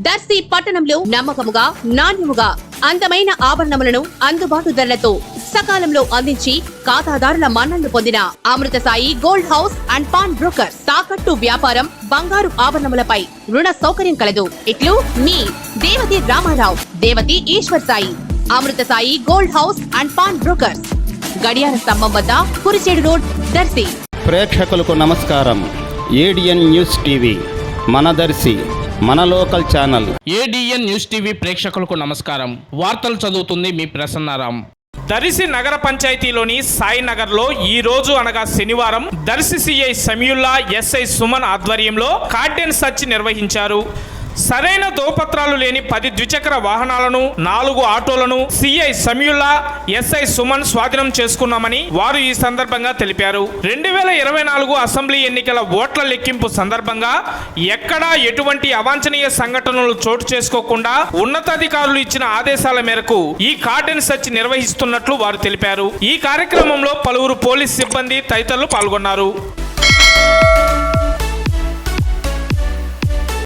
దర్శి పట్టణంలో నమ్మకముగా నాణ్యముగా అందమైన ఆభరణములను అందుబాటు ధరలతో సకాలంలో అందించి ఖాతాదారుల మన్ననలు పొందిన Amrutha Sai gold house and pawn broker. తాకట్టు వ్యాపారం, బంగారు ఆభరణములపై రుణ సౌకర్యం కలదు. ఇట్లు మీ Devathi Ramarao, Devathi Eswar Sai. Amrutha Sai gold house and pawn brokers, గడియార స్తంభం వద్ద కురిచేడు రోడ్, దర్శి. ప్రేక్షకులకు నమస్కారం. ఏడిఎన్ న్యూస్ టీవీ మన దర్శి, మన local channel. ADN news TV ప్రేక్షకులకు నమస్కారం. వార్తలు చదువుతుంది మీ ప్రసన్నారాం. దర్శి నగర పంచాయతీలోని సాయి నగర్లో ఈ రోజు అనగా శనివారం దర్శి సిఐ సమయుల్లా, ఎస్ఐ సుమన్ ఆధ్వర్యంలో కార్డెన్ సర్చ్ నిర్వహించారు. సరైన దోపత్రాలు లేని 10 ద్విచక్ర వాహనాలను, 4 ఆటోలను సిఐ సమయుల్లా, ఎస్ఐ సుమన్ స్వాధీనం చేసుకున్నామని వారు ఈ సందర్భంగా తెలిపారు. 2024 అసెంబ్లీ ఎన్నికల ఓట్ల లెక్కింపు సందర్భంగా ఎక్కడా ఎటువంటి అవాంఛనీయ సంఘటనలు చోటు చేసుకోకుండా ఉన్నతాధికారులు ఇచ్చిన ఆదేశాల మేరకు ఈ కార్డెన్ సెర్చ్ నిర్వహిస్తున్నట్లు వారు తెలిపారు. ఈ కార్యక్రమంలో పలువురు పోలీస్ సిబ్బంది తదితరులు పాల్గొన్నారు.